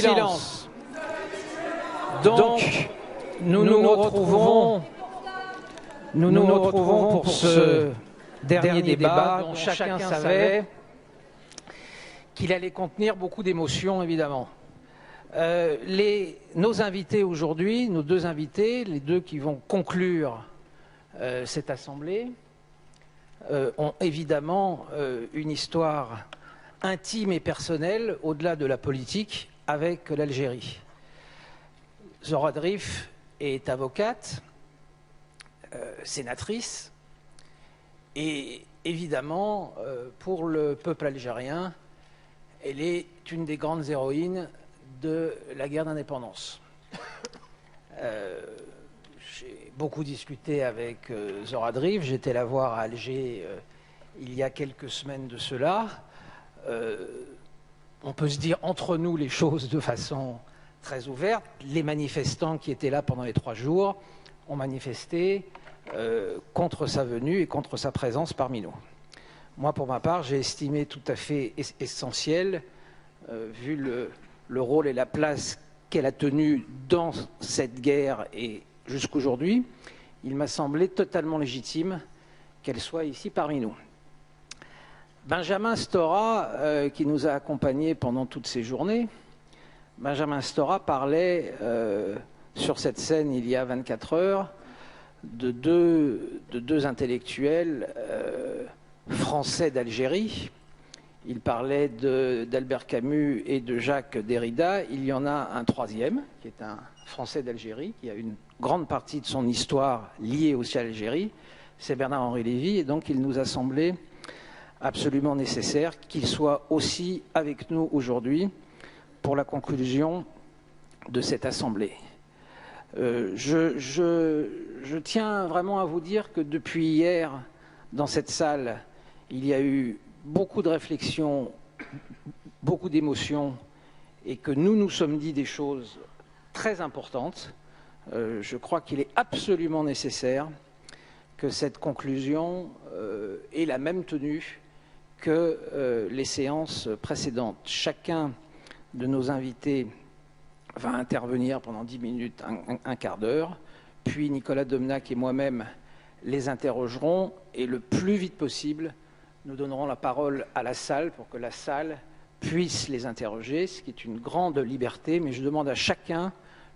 silence. Donc, nous nous retrouvons pour ce dernier débat dont chacun savait qu'il allait contenir beaucoup d'émotions, évidemment. Nos invités aujourd'hui, nos deux invités, les deux qui vont conclure cette assemblée, ont évidemment une histoire intime et personnelle, au-delà de la politique, avec l'Algérie. Zohra Drif est avocate, sénatrice, et évidemment, pour le peuple algérien, elle est une des grandes héroïnes de la guerre d'indépendance. J'ai beaucoup discuté avec Zohra Drif, j'étais la voir à Alger il y a quelques semaines de cela. On peut se dire entre nous les choses de façon très ouverte. Les manifestants qui étaient là pendant les 3 jours ont manifesté contre sa venue et contre sa présence parmi nous. Moi, pour ma part, j'ai estimé tout à fait essentiel, vu le rôle et la place qu'elle a tenue dans cette guerre et jusqu'aujourd'hui, il m'a semblé totalement légitime qu'elle soit ici parmi nous. Benjamin Stora, qui nous a accompagnés pendant toutes ces journées, Benjamin Stora parlait sur cette scène il y a 24 heures de deux intellectuels français d'Algérie. Il parlait d'Albert Camus et de Jacques Derrida. Il y en a un troisième, qui est un Français d'Algérie, qui a une grande partie de son histoire liée aussi à l'Algérie. C'est Bernard-Henri Lévy. Et donc, il nous a semblé absolument nécessaire qu'il soit aussi avec nous aujourd'hui pour la conclusion de cette assemblée. Je tiens vraiment à vous dire que depuis hier, dans cette salle, il y a eu beaucoup de réflexions, beaucoup d'émotions, et que nous nous sommes dit des choses très importantes. Je crois qu'il est absolument nécessaire que cette conclusion ait la même tenue que les séances précédentes. Chacun de nos invités va intervenir pendant 10 minutes, un quart d'heure, puis Nicolas Domnac et moi-même les interrogerons, et le plus vite possible, nous donnerons la parole à la salle pour que la salle puisse les interroger, ce qui est une grande liberté, mais je demande à chacun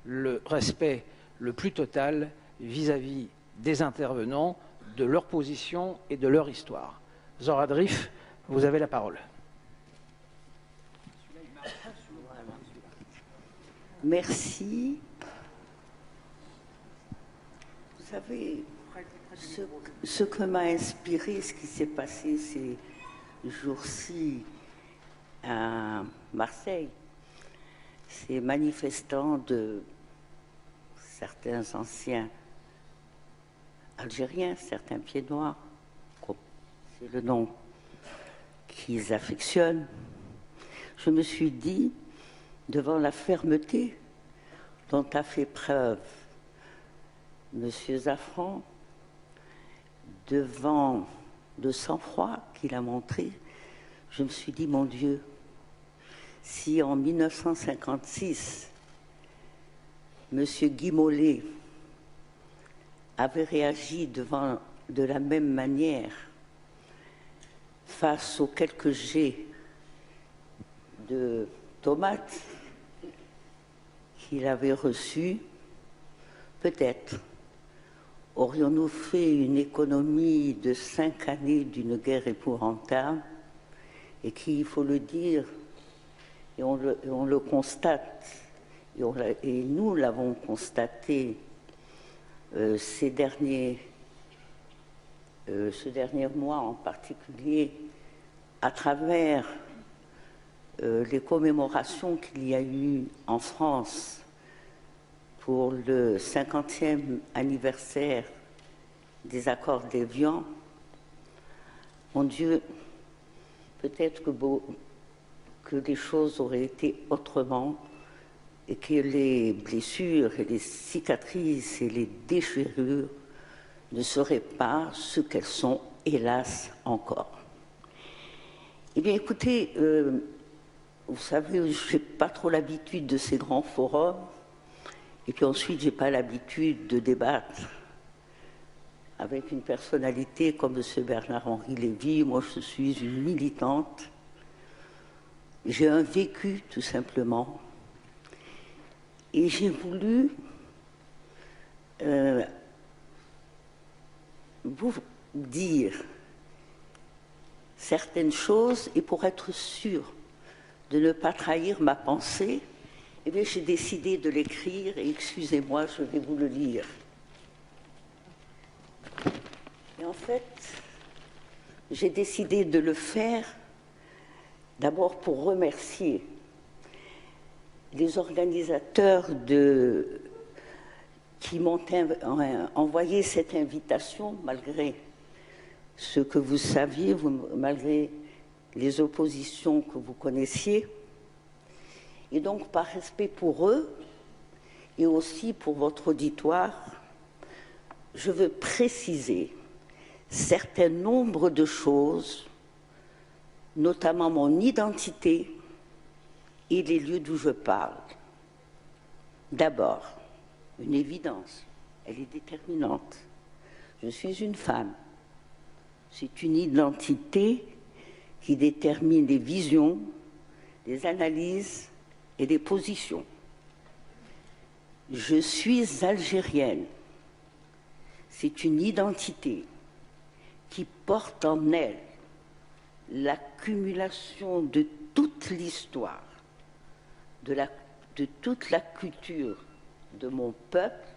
le respect le plus total vis-à-vis des intervenants, de leur position et de leur histoire. Zohra Drif, vous avez la parole. Merci. Vous savez, ce que m'a inspiré, ce qui s'est passé ces jours-ci à Marseille, ces manifestants de certains anciens Algériens, certains pieds noirs, c'est le nom qu'ils affectionnent, je me suis dit, devant la fermeté dont a fait preuve M. Zafran, devant le sang-froid qu'il a montré, je me suis dit, mon Dieu, si en 1956, M. Guy Mollet avait réagi de la même manière face aux quelques jets de tomates qu'il avait reçus, peut-être aurions-nous fait une économie de 5 années d'une guerre épouvantable et qui, il faut le dire, et on le constate, et nous l'avons constaté ce dernier mois en particulier, à travers les commémorations qu'il y a eu en France pour le 50e anniversaire des accords d'Évian. Mon Dieu, peut-être que les choses auraient été autrement et que les blessures et les cicatrices et les déchirures ne seraient pas ce qu'elles sont, hélas, encore. Eh bien, écoutez, vous savez, je n'ai pas trop l'habitude de ces grands forums. Et puis ensuite, je n'ai pas l'habitude de débattre avec une personnalité comme M. Bernard-Henri Lévy. Moi, je suis une militante. J'ai un vécu, tout simplement. Et j'ai voulu vous dire certaines choses, et pour être sûr de ne pas trahir ma pensée, eh bien, j'ai décidé de l'écrire, et excusez-moi, je vais vous le lire. Et en fait, j'ai décidé de le faire d'abord pour remercier les organisateurs qui m'ont envoyé cette invitation, malgré ce que vous saviez, malgré les oppositions que vous connaissiez. Et donc, par respect pour eux et aussi pour votre auditoire, je veux préciser certain nombre de choses, notamment mon identité et les lieux d'où je parle. D'abord, une évidence, elle est déterminante. Je suis une femme. C'est une identité qui détermine les visions, les analyses et les positions. Je suis algérienne. C'est une identité qui porte en elle l'accumulation de toute l'histoire, de toute la culture de mon peuple,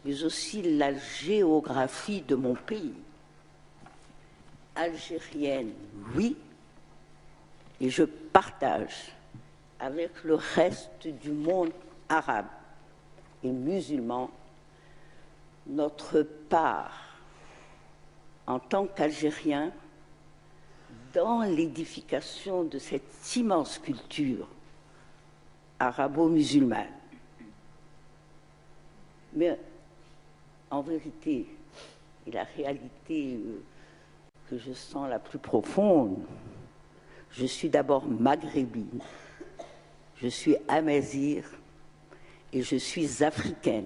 mais aussi la géographie de mon pays. Algérienne, oui, et je partage avec le reste du monde arabe et musulman notre part en tant qu'Algériens dans l'édification de cette immense culture arabo-musulmane. Mais en vérité, et la réalité que je sens la plus profonde, je suis d'abord maghrébine, je suis amazigh et je suis africaine.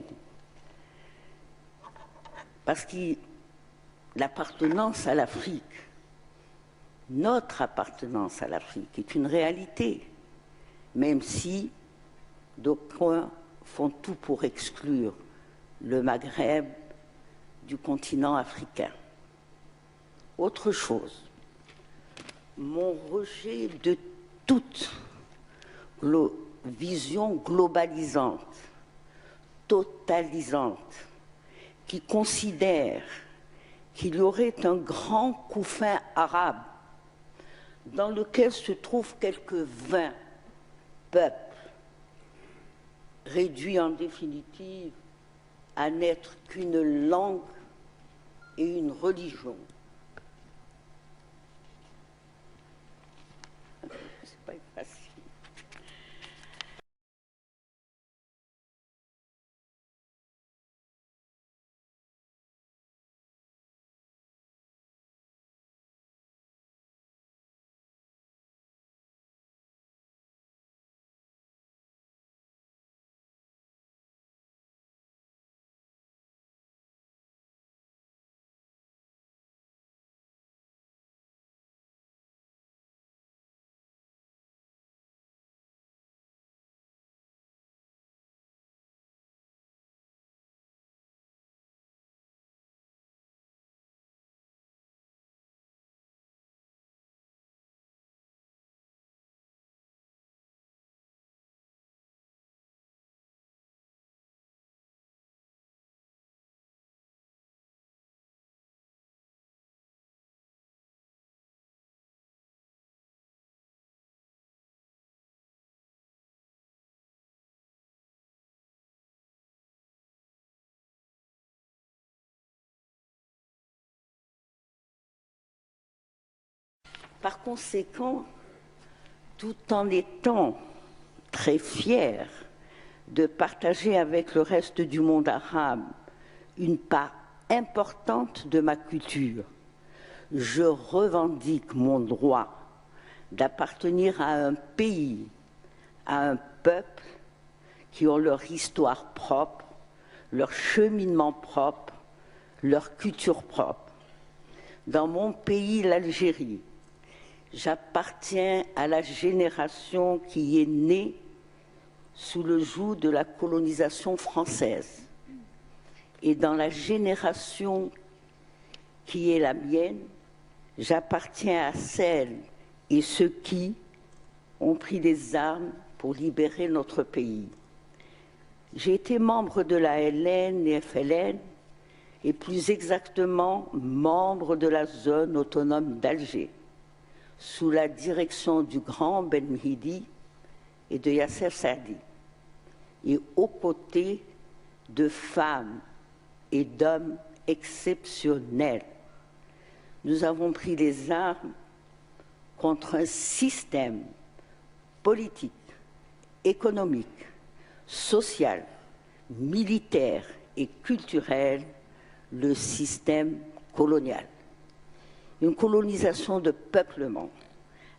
Parce que l'appartenance à l'Afrique, notre appartenance à l'Afrique est une réalité, même si d'aucuns font tout pour exclure le Maghreb du continent africain. Autre chose, mon rejet de toute vision globalisante, totalisante, qui considère qu'il y aurait un grand couffin arabe dans lequel se trouvent quelques 20 peuples, réduits en définitive à n'être qu'une langue et une religion. C'est pas facile. Par conséquent, tout en étant très fier de partager avec le reste du monde arabe une part importante de ma culture, je revendique mon droit d'appartenir à un pays, à un peuple qui ont leur histoire propre, leur cheminement propre, leur culture propre. Dans mon pays, l'Algérie, j'appartiens à la génération qui est née sous le joug de la colonisation française. Et dans la génération qui est la mienne, j'appartiens à celles et ceux qui ont pris les armes pour libérer notre pays. J'ai été membre de la LN et FLN, et plus exactement membre de la zone autonome d'Alger, sous la direction du grand Ben Mhidi et de Yasser Saadi, et aux côtés de femmes et d'hommes exceptionnels. Nous avons pris les armes contre un système politique, économique, social, militaire et culturel, le système colonial. Une colonisation de peuplement,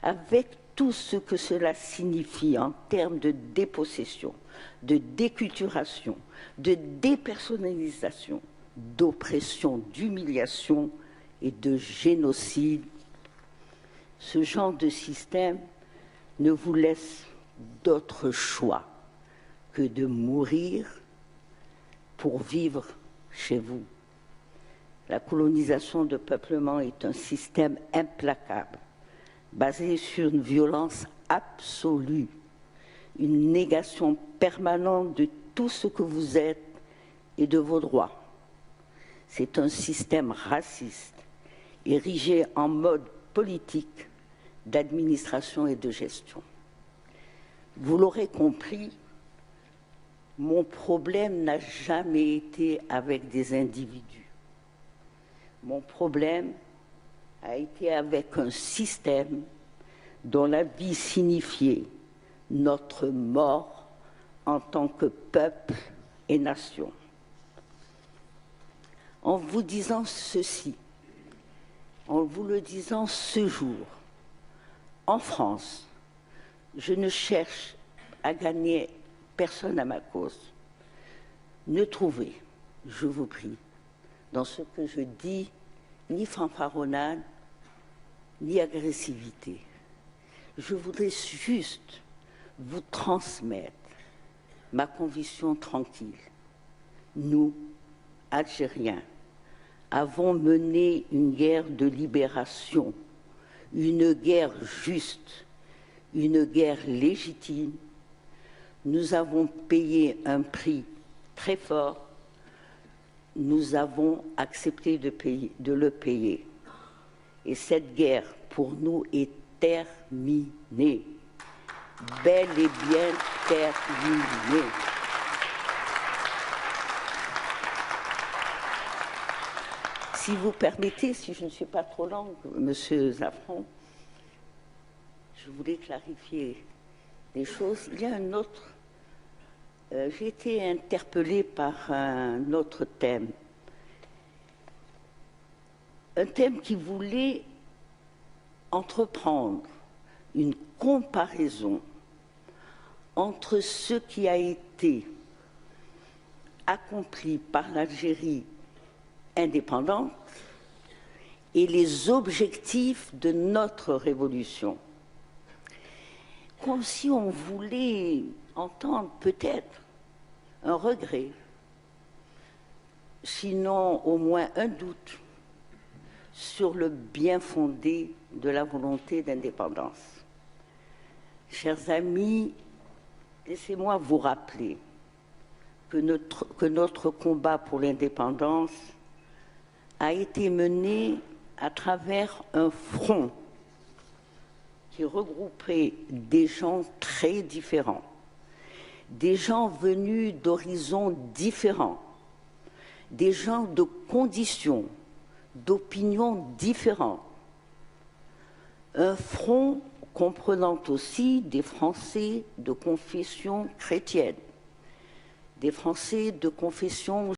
avec tout ce que cela signifie en termes de dépossession, de déculturation, de dépersonnalisation, d'oppression, d'humiliation et de génocide. Ce genre de système ne vous laisse d'autre choix que de mourir pour vivre chez vous. La colonisation de peuplement est un système implacable, basé sur une violence absolue, une négation permanente de tout ce que vous êtes et de vos droits. C'est un système raciste, érigé en mode politique d'administration et de gestion. Vous l'aurez compris, mon problème n'a jamais été avec des individus. Mon problème a été avec un système dont la vie signifiait notre mort en tant que peuple et nation. En vous disant ceci, en vous le disant ce jour, en France, je ne cherche à gagner personne à ma cause. Ne trouvez, je vous prie, dans ce que je dis, ni fanfaronnade, ni agressivité. Je voudrais juste vous transmettre ma conviction tranquille. Nous, Algériens, avons mené une guerre de libération, une guerre juste, une guerre légitime. Nous avons payé un prix très fort. Nous avons accepté de le payer. Et cette guerre, pour nous, est terminée. Bel et bien terminée. Si vous permettez, si je ne suis pas trop longue, Monsieur Zafran, je voulais clarifier les choses. Il y a un autre. J'ai été interpellée par un autre thème. Un thème qui voulait entreprendre une comparaison entre ce qui a été accompli par l'Algérie indépendante et les objectifs de notre révolution. Comme si on voulait entendre peut-être un regret, sinon au moins un doute sur le bien fondé de la volonté d'indépendance. Chers amis, laissez-moi vous rappeler que notre combat pour l'indépendance a été mené à travers un front qui regroupait des gens très différents, des gens venus d'horizons différents, des gens de conditions, d'opinions différentes. Un front comprenant aussi des Français de confession chrétienne, des Français de confession